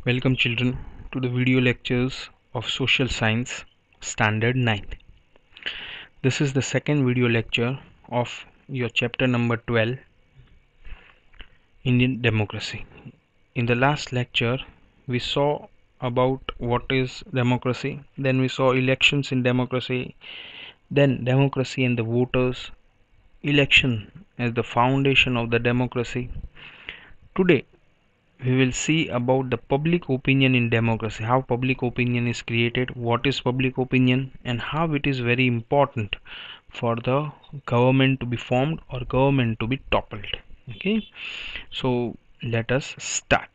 Welcome children to the video lectures of Social Science Standard 9. This is the second video lecture of your chapter number 12, Indian Democracy. In the last lecture we saw about what is democracy, then we saw elections in democracy, then democracy and the voters, election as the foundation of the democracy. Today we will see about the public opinion in democracy, how public opinion is created, what is public opinion, and how it is very important for the government to be formed or government to be toppled. Okay, so let us start.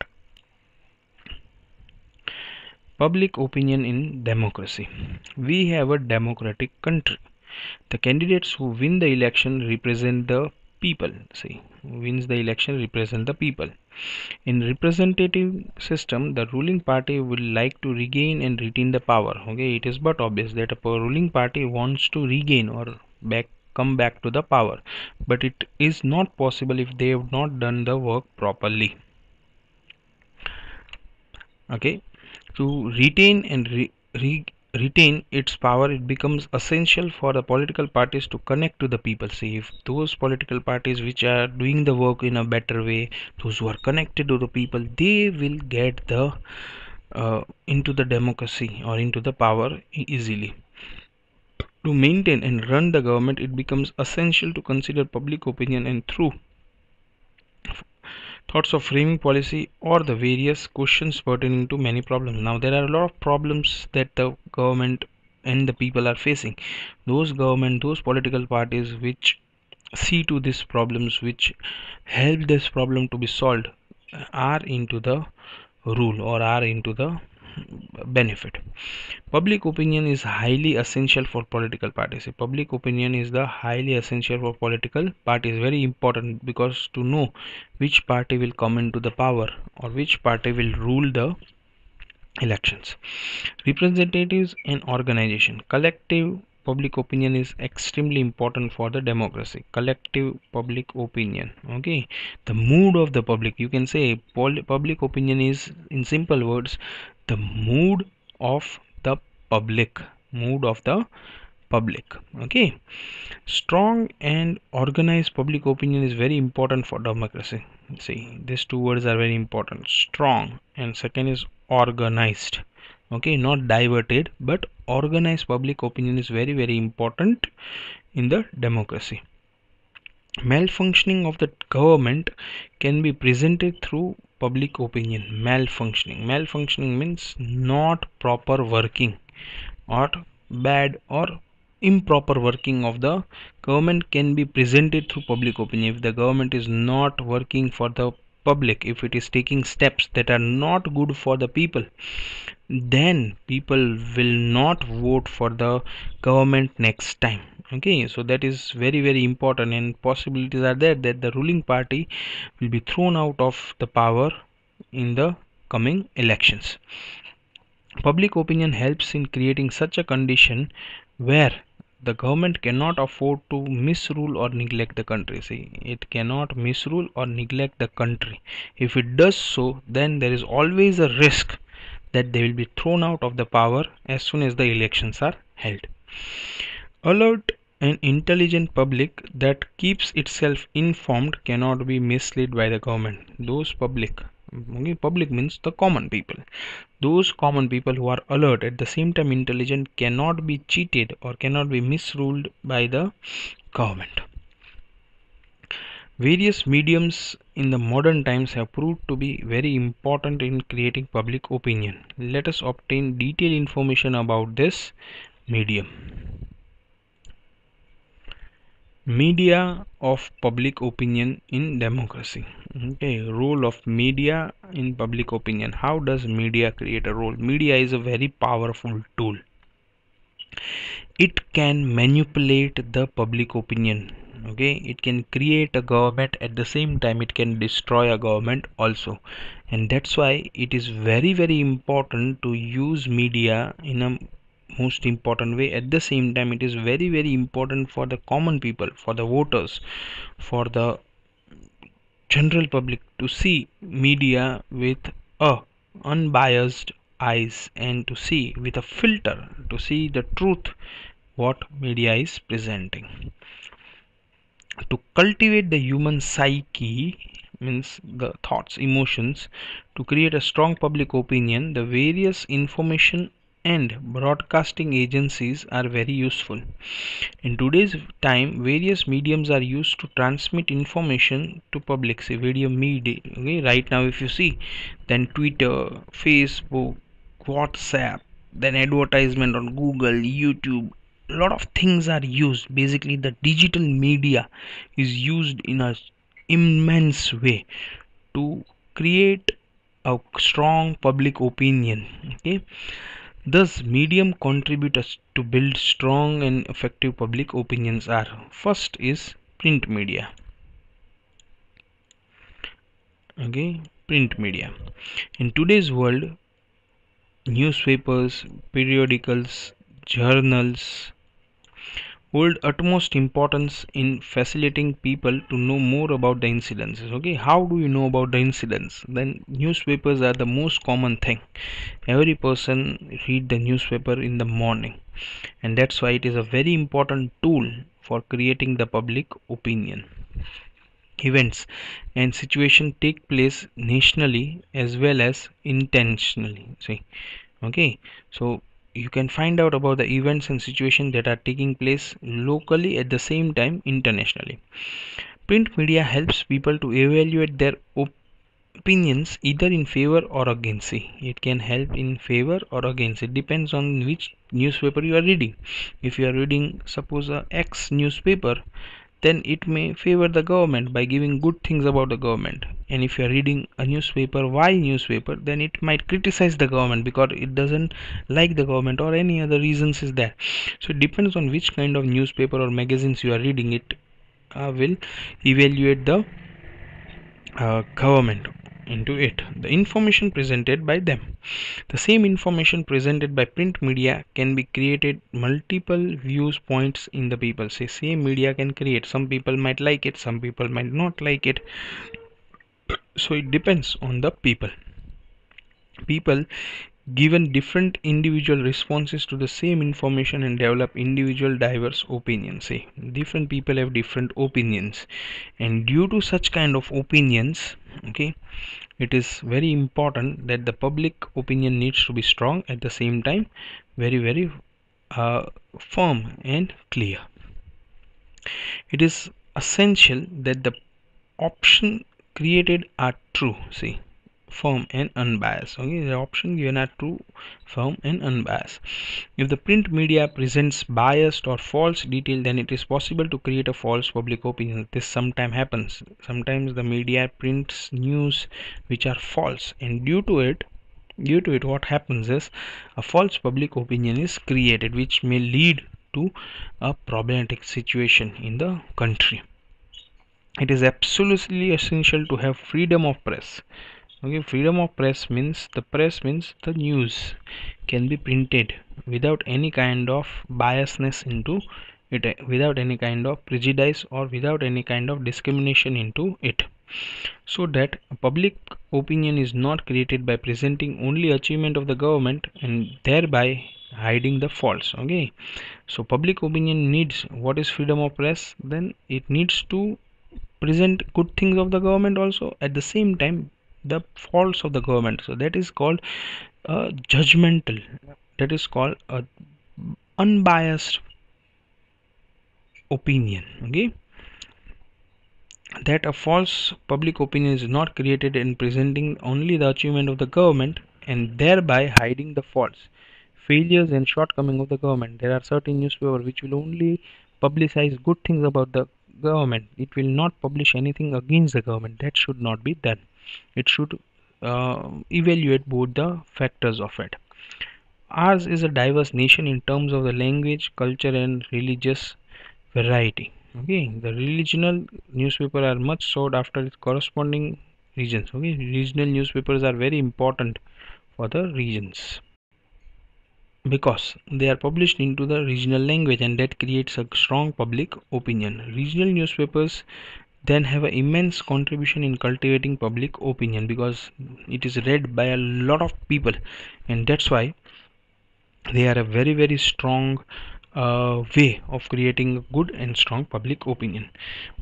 Public opinion in democracy. We have a democratic country. The candidates who win the election represent the people. See, wins the election represent the people. In representative system, the ruling party will like to regain and retain the power. Okay, it is but obvious that a ruling party wants to regain or come back to the power, but it is not possible if they have not done the work properly. Okay, to retain and retain its power, it becomes essential for the political parties to connect to the people. See, if those political parties which are doing the work in a better way, those who are connected to the people, they will get the into the democracy or into the power easily. To maintain and run the government, it becomes essential to consider public opinion and through thoughts of framing policy or the various questions pertaining to many problems. Now there are a lot of problems that the government and the people are facing. Those political parties which see to these problems, which help this problem to be solved, are into the rule or are into the benefit. Public opinion is highly essential for political parties. Public opinion is the highly essential for political parties, very important, because to know which party will come into the power or which party will rule the elections. Representatives and organization. Collective public opinion is extremely important for the democracy. Collective public opinion. Okay, the mood of the public, you can say public opinion is, in simple words, the mood of the public. Okay, strong and organized public opinion is very important for democracy. See, these two words are very important: strong, and second is organized. Okay, not diverted, but organized public opinion is very important in the democracy. Malfunctioning of the government can be presented through public opinion. Malfunctioning means not proper working or bad or improper working of the government can be presented through public opinion. If the government is not working for the public, if it is taking steps that are not good for the people, then people will not vote for the government next time. Okay, so that is very important, and possibilities are there that the ruling party will be thrown out of the power in the coming elections. Public opinion helps in creating such a condition where the government cannot afford to misrule or neglect the country. See, it cannot misrule or neglect the country. If it does so, then there is always a risk that they will be thrown out of the power as soon as the elections are held. Alert and intelligent public that keeps itself informed cannot be misled by the government. Those public means the common people. Those common people who are alert, at the same time intelligent, cannot be cheated or cannot be misruled by the government. Various mediums in the modern times have proved to be very important in creating public opinion. Let us obtain detailed information about this medium. Media of public opinion in democracy. Okay, role of media in public opinion. How does media create a role? Media is a very powerful tool. It can manipulate the public opinion. Okay, it can create a government, at the same time it can destroy a government also, and that's why it is very important to use media in a most important way. At the same time, it is very important for the common people, for the voters, for the general public to see media with a unbiased eyes and to see with a filter to see the truth what media is presenting. To cultivate the human psyche, means the thoughts, emotions, to create a strong public opinion, the various information and broadcasting agencies are very useful. In today's time, various mediums are used to transmit information to public. Say video media. Okay, right now, if you see, then Twitter, Facebook, WhatsApp, then advertisement on Google, YouTube. A lot of things are used. Basically, the digital media is used in a immense way to create a strong public opinion. Okay, thus, medium contributors to build strong and effective public opinions are: first is print media. Okay, print media. In today's world, newspapers, periodicals, journals hold utmost importance in facilitating people to know more about the incidences. Okay, how do you know about the incidents? Then newspapers are the most common thing. Every person read the newspaper in the morning, and that's why it is a very important tool for creating the public opinion. Events and situation take place nationally as well as intentionally. See, okay, so you can find out about the events and situations that are taking place locally at the same time internationally. Print media helps people to evaluate their opinions either in favor or against. See, it can help in favor or against. It depends on which newspaper you are reading. If you are reading, suppose, a X newspaper, then it may favor the government by giving good things about the government. And if you are reading a newspaper, Y newspaper, then it might criticize the government because it doesn't like the government or any other reasons is there. So it depends on which kind of newspaper or magazines you are reading. It will evaluate the government into it. The information presented by them. The same information presented by print media can be created multiple views points in the people. Say same media can create. Some people might like it, some people might not like it. So it depends on the people. People given different individual responses to the same information and develop individual diverse opinions. Say different people have different opinions, and due to such kind of opinions, okay, it is very important that the public opinion needs to be strong, at the same time very uh, firm and clear. It is essential that the option created are true. See, firm and unbiased. Okay, the option given are true, firm and unbiased. If the print media presents biased or false detail, then it is possible to create a false public opinion. This sometimes happens. Sometimes the media prints news which are false, and due to it what happens is a false public opinion is created, which may lead to a problematic situation in the country. It is absolutely essential to have freedom of press. Okay, freedom of press means the news can be printed without any kind of biasness into it, without any kind of prejudice or without any kind of discrimination into it, so that public opinion is not created by presenting only achievement of the government and thereby hiding the faults. Okay, so public opinion needs what is freedom of press, then it needs to present good things of the government also, at the same time the faults of the government. So that is called judgmental, that is called a unbiased opinion. Okay, that a false public opinion is not created in presenting only the achievement of the government and thereby hiding the faults, failures and shortcomings of the government. There are certain newspapers which will only publicize good things about the government. It will not publish anything against the government. That should not be done. It should evaluate both the factors of it. Ours is a diverse nation in terms of the language, culture and religious variety. Okay, the regional newspaper are much sought after its corresponding regions. Okay, regional newspapers are very important for the regions because they are published into the regional language, and that creates a strong public opinion. Regional newspapers then have an immense contribution in cultivating public opinion, because it is read by a lot of people, and that's why they are a very strong way of creating a good and strong public opinion.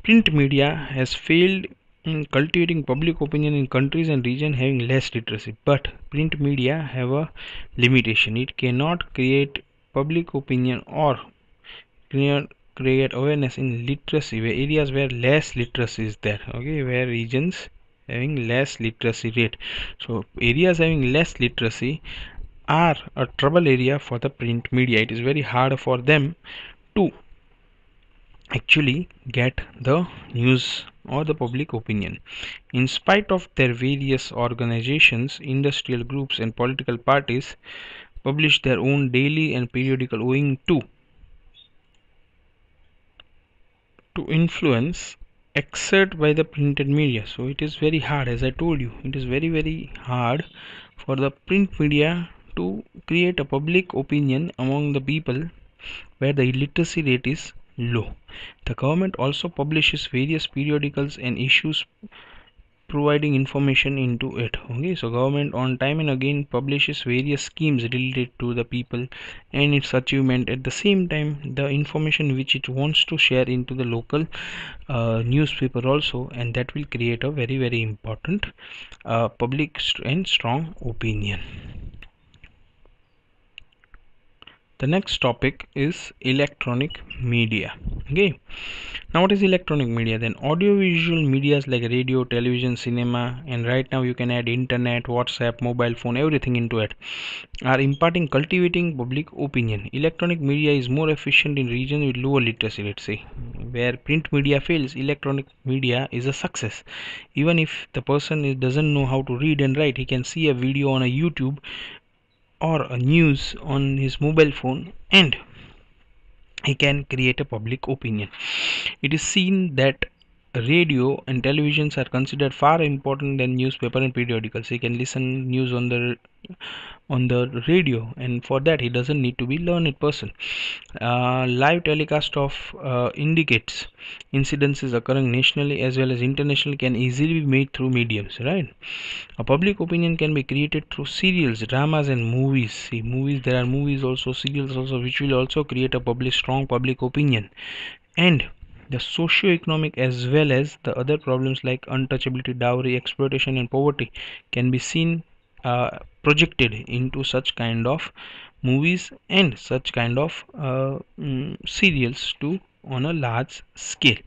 Print media has failed in cultivating public opinion in countries and regions having less literacy, but print media have a limitation. It cannot create public opinion or create awareness in literacy where areas where less literacy is there, okay, where regions having less literacy rate. So areas having less literacy are a trouble area for the print media. It is very hard for them to actually get the news or the public opinion. In spite of their various organizations, industrial groups and political parties publish their own daily and periodical owing to influence exert by the printed media. So it is very hard, as I told you, it is very hard for the print media to create a public opinion among the people where the illiteracy rate is low. The government also publishes various periodicals and issues providing information into it. Okay, so government on time and again publishes various schemes related to the people and its achievement. At the same time, the information which it wants to share into the local newspaper also, and that will create a very important public and strong opinion. The next topic is electronic media. Okay, now what is electronic media? Then audiovisual medias like radio, television, cinema, and right now you can add internet, WhatsApp, mobile phone, everything into it, are imparting cultivating public opinion. Electronic media is more efficient in regions with lower literacy, let's say. Where print media fails, electronic media is a success. Even if the person doesn't know how to read and write, he can see a video on a YouTube or a news on his mobile phone, and he can create a public opinion. It is seen that radio and televisions are considered far important than newspaper and periodicals. He can listen news on the radio, and for that he doesn't need to be learned person. Live telecast of indicates incidences occurring nationally as well as internationally can easily be made through mediums, right? A public opinion can be created through serials, dramas, and movies. See, movies, there are movies also, serials also, which will also create a strong public opinion. And the socio-economic as well as the other problems like untouchability, dowry, exploitation, and poverty can be seen projected into such kind of movies and such kind of serials too on a large scale.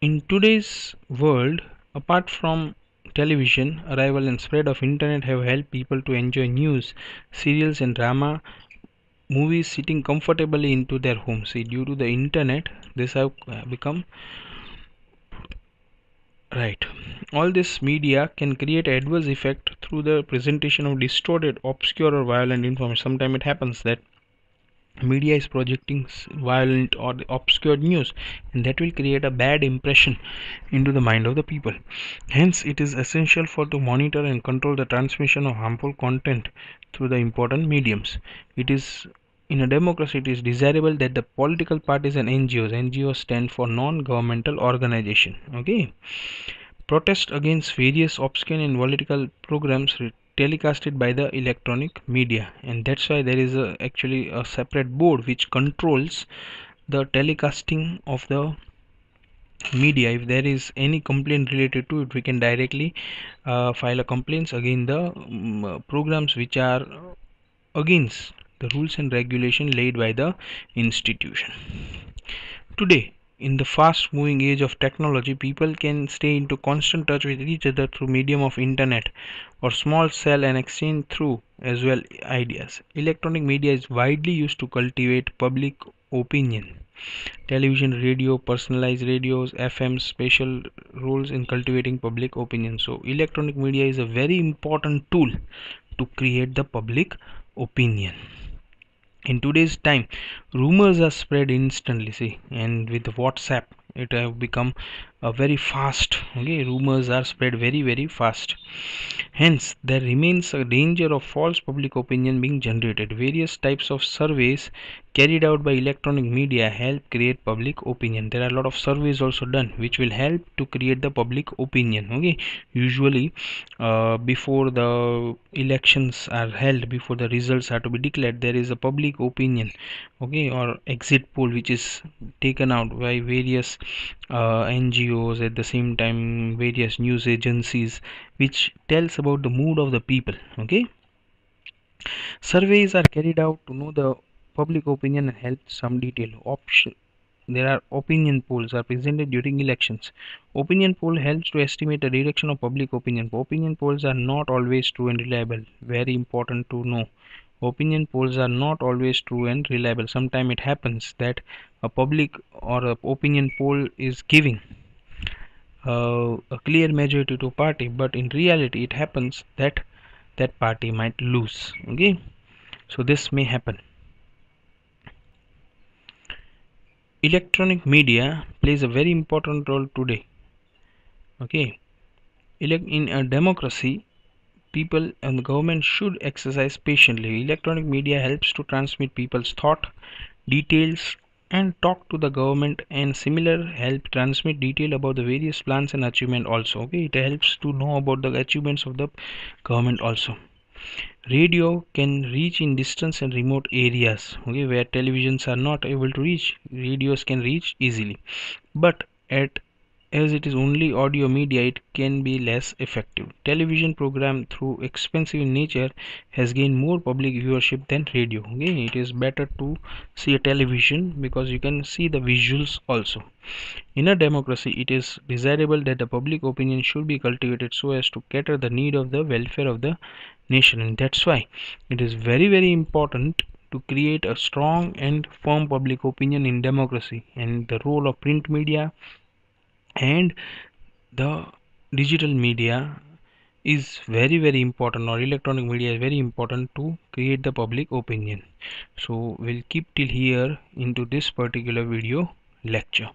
In today's world, apart from television, arrival and spread of internet have helped people to enjoy news, serials and drama, movies sitting comfortably into their homes. See, due to the internet, this have become right. All this media can create adverse effect through the presentation of distorted, obscure or violent information. Sometimes it happens that media is projecting violent or obscure news, and that will create a bad impression into the mind of the people. Hence it is essential for to monitor and control the transmission of harmful content through the important mediums. It is in a democracy, it is desirable that the political parties and NGOs stand for non-governmental organization. Okay, protest against various obscene and political programs telecasted by the electronic media, and that's why there is actually a separate board which controls the telecasting of the media. If there is any complaint related to it, we can directly file a complaints against the programs which are against the rules and regulation laid by the institution. Today, in the fast moving age of technology, people can stay into constant touch with each other through medium of internet or small cell and exchange through as well ideas. Electronic media is widely used to cultivate public opinion. Television, radio, personalized radios, FM special roles in cultivating public opinion. So electronic media is a very important tool to create the public opinion. In today's time, rumors are spread instantly, see, and with WhatsApp it have become very fast. Okay, rumors are spread very fast. Hence, there remains a danger of false public opinion being generated. Various types of surveys carried out by electronic media help create public opinion. There are a lot of surveys also done which will help to create the public opinion. Okay, usually before the elections are held, before the results are to be declared, there is a public opinion, okay, or exit poll which is taken out by various NGOs, at the same time various news agencies, which tells about the mood of the people. Okay, surveys are carried out to know the public opinion and help some detail option. There are opinion polls are presented during elections. Opinion poll helps to estimate the direction of public opinion. Opinion polls are not always true and reliable. Very important to know. Opinion polls are not always true and reliable. Sometimes it happens that a public or a opinion poll is giving a clear majority to a party, but in reality it happens that that party might lose. Okay, so this may happen. Electronic media plays a very important role today. Okay, in a democracy, people and the government should exercise patiently. Electronic media helps to transmit people's thought, details, and talk to the government, and similar help transmit detail about the various plans and achievement also. Okay, it helps to know about the achievements of the government also. Radio can reach in distance and remote areas, okay, where televisions are not able to reach. Radios can reach easily, but at as it is only audio media, it can be less effective. Television program, through expensive in nature, has gained more public viewership than radio. Okay, it is better to see a television because you can see the visuals also. In a democracy, it is desirable that the public opinion should be cultivated so as to cater the need of the welfare of the nation, and that's why it is very important to create a strong and firm public opinion in democracy. And the role of print media and the digital media is very important, or electronic media is very important to create the public opinion. So we'll keep till here into this particular video lecture.